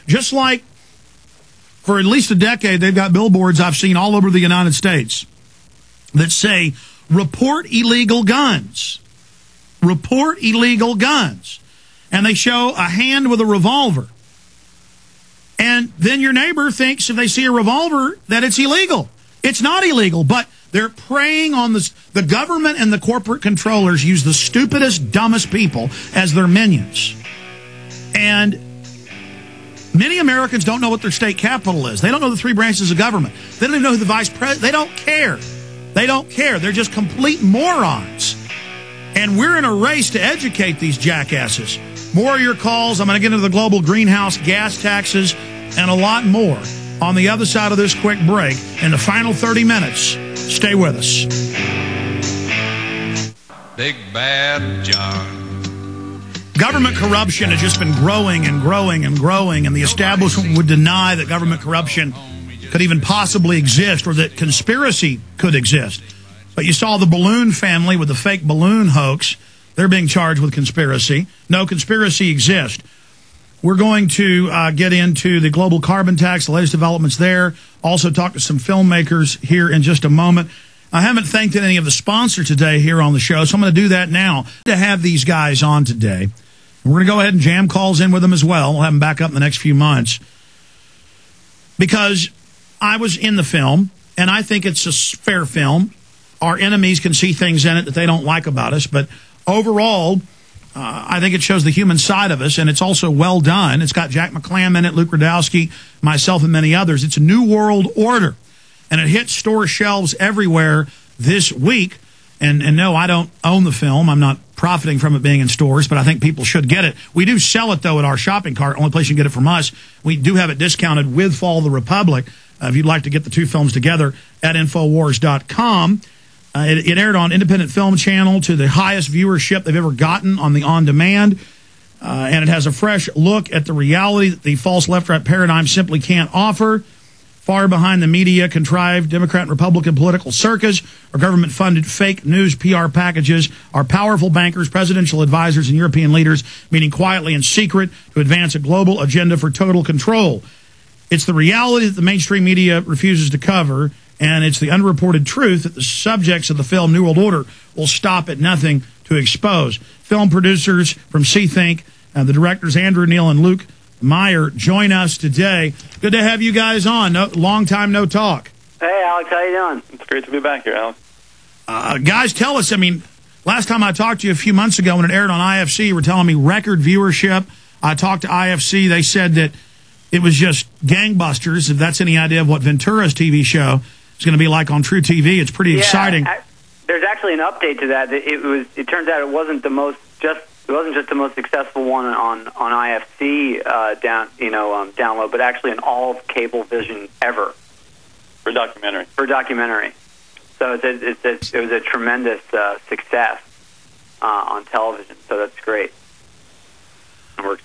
Just like for at least a decade, they've got billboards I've seen all over the United States that say, report illegal guns. Report illegal guns. And they show a hand with a revolver. And then your neighbor thinks if they see a revolver that it's illegal. It's not illegal, but they're preying on this. The government and the corporate controllers use the stupidest, dumbest people as their minions. And many Americans don't know what their state capital is. They don't know the three branches of government. They don't even know who the vice president. They don't care. They don't care. They're just complete morons. And we're in a race to educate these jackasses. More of your calls. I'm going to get into the global greenhouse gas taxes and a lot more on the other side of this quick break. In the final 30 minutes, stay with us. Big Bad John. Government corruption has just been growing and growing and growing, and the establishment would deny that government corruption could even possibly exist or that conspiracy could exist. But you saw the balloon family with the fake balloon hoax. They're being charged with conspiracy. No, conspiracy exists. We're going to get into the global carbon tax, the latest developments there. Also talk to some filmmakers here in just a moment. I haven't thanked any of the sponsors today here on the show, so I'm going to do that now. To have these guys on today. We're going to go ahead and jam calls in with them as well. We'll have them back up in the next few months. Because I was in the film, and I think it's a fair film. Our enemies can see things in it that they don't like about us. But overall, I think it shows the human side of us, and it's also well done. It's got Jack McClam in it, Luke Rudkowski, myself, and many others. It's a New World Order, and it hits store shelves everywhere this week. And no, I don't own the film. I'm not profiting from it being in stores, but I think people should get it. We do sell it, though, at our shopping cart. Only place you can get it from us. We do have it discounted with Fall of the Republic. If you'd like to get the two films together at Infowars.com. It aired on Independent Film Channel to the highest viewership they've ever gotten on the on-demand. And it has a fresh look at the reality that the false left-right paradigm simply can't offer. Far behind the media, contrived Democrat and Republican political circus, or government-funded fake news PR packages, are powerful bankers, presidential advisors, and European leaders meeting quietly in secret to advance a global agenda for total control. It's the reality that the mainstream media refuses to cover, and it's the unreported truth that the subjects of the film New World Order will stop at nothing to expose. Film producers from C-Think, the directors Andrew Neal and Luke Meyer join us today. Good to have you guys on. Long time no talk. Hey, Alex, how you doing? It's great to be back here, Alex. Guys, tell us, I mean, last time I talked to you a few months ago when it aired on IFC, you were telling me record viewership. I talked to IFC. They said that it was just gangbusters. If that's any idea of what Ventura's TV show is going to be like on True TV, it's pretty exciting. There's actually an update to that. It turns out it wasn't just the most successful one on IFC download, but actually in all of Cablevision ever for documentary. So it was a tremendous success on television. So that's great.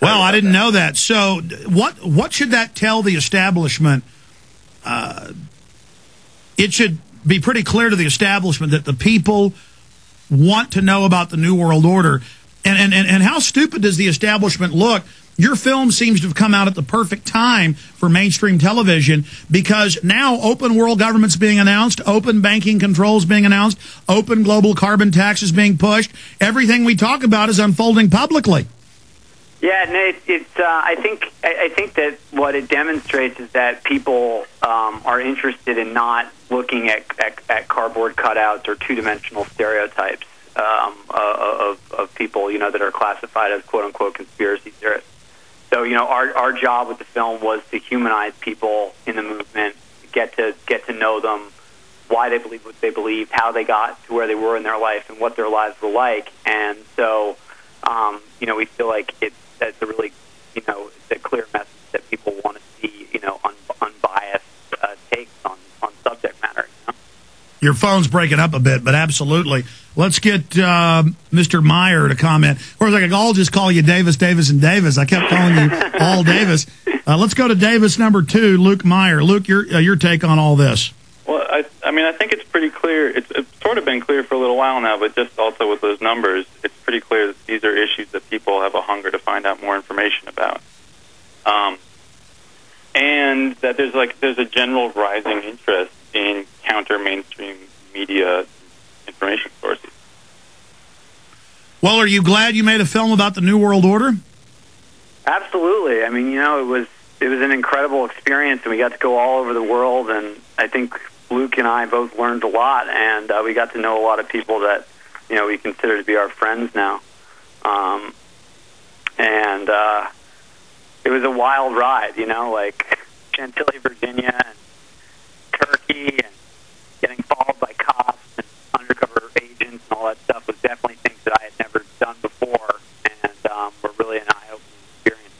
Well, I didn't know that. So what should that tell the establishment? It should be pretty clear to the establishment that the people want to know about the New World Order. And how stupid does the establishment look? Your film seems to have come out at the perfect time for mainstream television, because now open world government's being announced, open banking controls being announced, open global carbon taxes being pushed. Everything we talk about is unfolding publicly. Yeah, no, I think that what it demonstrates is that people are interested in not looking at cardboard cutouts or two-dimensional stereotypes of people, that are classified as quote-unquote conspiracy theorists. So, our job with the film was to humanize people in the movement, get to know them, why they believe what they believed, how they got to where they were in their life, and what their lives were like. And so, we feel like that's a really, it's a clear message that people want to see, unbiased takes on subject matter. Your phone's breaking up a bit, but absolutely. Let's get Mr. Meyer to comment. Of course, I could all just call you Davis, Davis, and Davis. I kept calling you all Davis. Let's go to Davis number 2, Luke Meyer. Luke, your take on all this. Well, I think it's pretty clear. It's sort of been clear for a little while now, but just also with those numbers, it's pretty clear that these are issues that people have a hunger to find out more information about. and that there's a general rising interest in counter mainstream media information sources. Well, are you glad you made a film about the New World Order? Absolutely. I mean, you know, it was an incredible experience, and we got to go all over the world, and I think Luke and I both learned a lot, and we got to know a lot of people that, you know, we consider to be our friends now. And it was a wild ride, you know, like Chantilly, Virginia, and Turkey, and getting followed by cops and undercover agents and all that stuff was definitely things that I had never done before, and were really an eye-opening experience.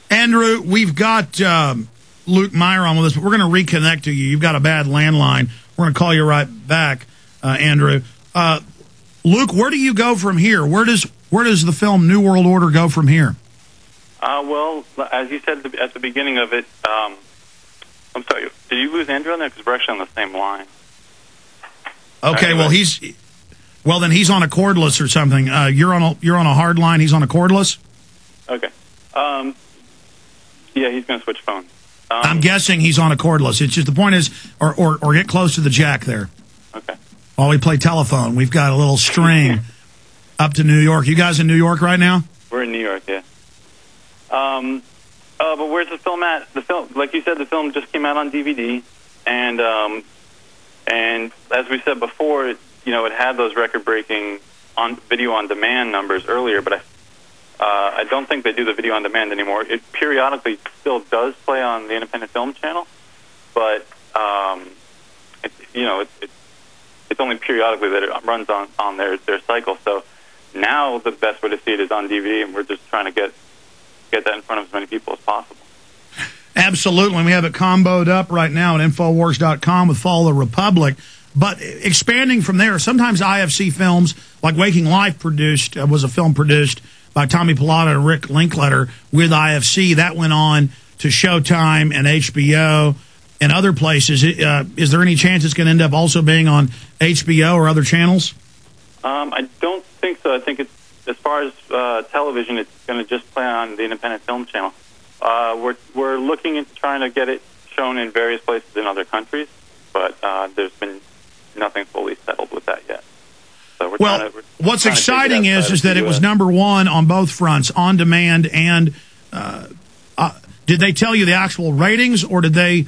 Andrew, we've got Luke Meyer on with us, but we're going to reconnect to you. You've got a bad landline. We're going to call you right back, Andrew. Luke, where do you go from here? Where does the film New World Order go from here? Well, as you said at the beginning of it, I'm sorry, did you lose Andrew on there? Because we're actually on the same line. Okay, anyway. Then he's on a cordless or something. You're on a hard line. He's on a cordless. Okay. Yeah, he's going to switch phones. I'm guessing he's on a cordless. It's just the point is, or get close to the jack there. Okay. While we play telephone, we've got a little string up to New York. You guys in New York right now? We're in New York, yeah. But where's the film at? The film, like you said, the film just came out on DVD, and as we said before, it had those record-breaking video on demand numbers earlier, but I don't think they do the video on demand anymore. It periodically still does play on the Independent Film Channel, but it's only periodically that it runs on their cycle. So now the best way to see it is on DVD, and we're just trying to get that in front of as many people as possible. Absolutely. We have it comboed up right now at Infowars.com with Fall of the Republic. But expanding from there, sometimes IFC films, like Waking Life was a film produced by Tommy Pilata and Rick Linkletter with IFC. That went on to Showtime and HBO and other places. Is there any chance it's going to end up also being on HBO or other channels? I don't think so. I think it's, as far as television, it's going to just play on the Independent Film Channel. We're looking into trying to get it shown in various places in other countries, but there's been nothing fully settled with that yet. So what's exciting is that it was #1 on both fronts, on demand and did they tell you the actual ratings, or did they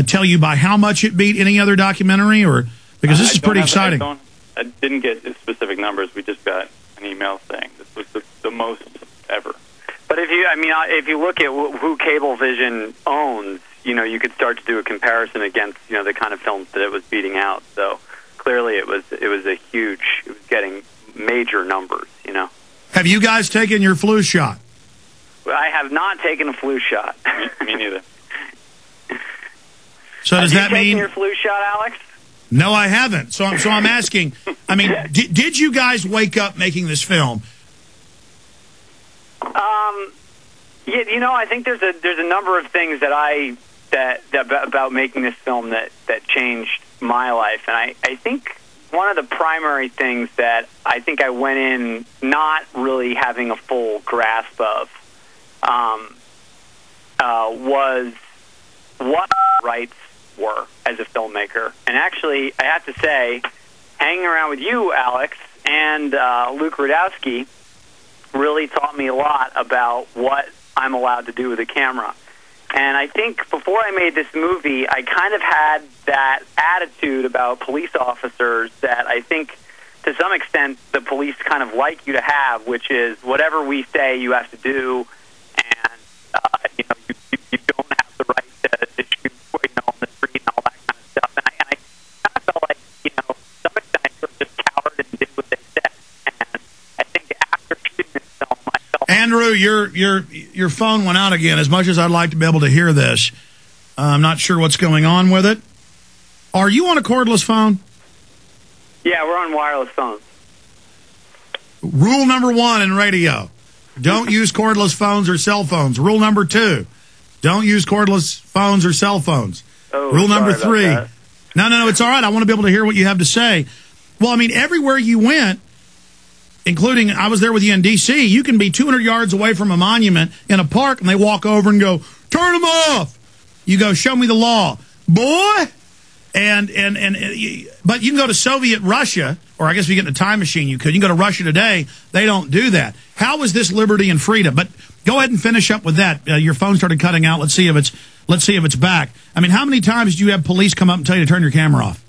tell you by how much it beat any other documentary? Or because this is pretty exciting. I didn't get specific numbers. We just got an email saying this was the most ever. But if you look at who Cablevision owns, you could start to do a comparison against the kind of films that it was beating out. So clearly, it was getting major numbers. Have you guys taken your flu shot? I have not taken a flu shot. Me neither. So does that mean taken your flu shot, Alex? No, I haven't. So I'm asking. I mean, did you guys wake up making this film? Yeah, I think there's a number of things that about making this film that changed my life, and I think one of the primary things that I think I went in not really having a full grasp of was what rights were as a filmmaker. And actually, I have to say, hanging around with you, Alex, and Luke Rudowski really taught me a lot about what I'm allowed to do with a camera. And I think before I made this movie, I kind of had that attitude about police officers that I think, to some extent, the police kind of like you to have, which is whatever we say you have to do, and you don't have the right to shoot on the street and all that kind of stuff. And I kind of felt like, to some extent, I sort of just cowered and did what they said. And I think after shooting this film, I felt... Andrew, your phone went out again. As much as I'd like to be able to hear this, I'm not sure what's going on with it. Are you on a cordless phone? Yeah, we're on wireless phones. Rule #1 in radio: don't use cordless phones or cell phones. Rule #2: don't use cordless phones or cell phones. Oh, Rule sorry #3: about that. No, it's all right. I want to be able to hear what you have to say. Well, I mean, everywhere you went, including I was there with you in D.C., you can be 200 yards away from a monument in a park, and they walk over and go, "Turn them off! You go, show me the law, boy. But you can go to Soviet Russia, or I guess if you get in a time machine, you could. You can go to Russia today. They don't do that. How is this liberty and freedom? But go ahead and finish up with that. Your phone started cutting out. Let's see if it's back. I mean, how many times do you have police come up and tell you to turn your camera off?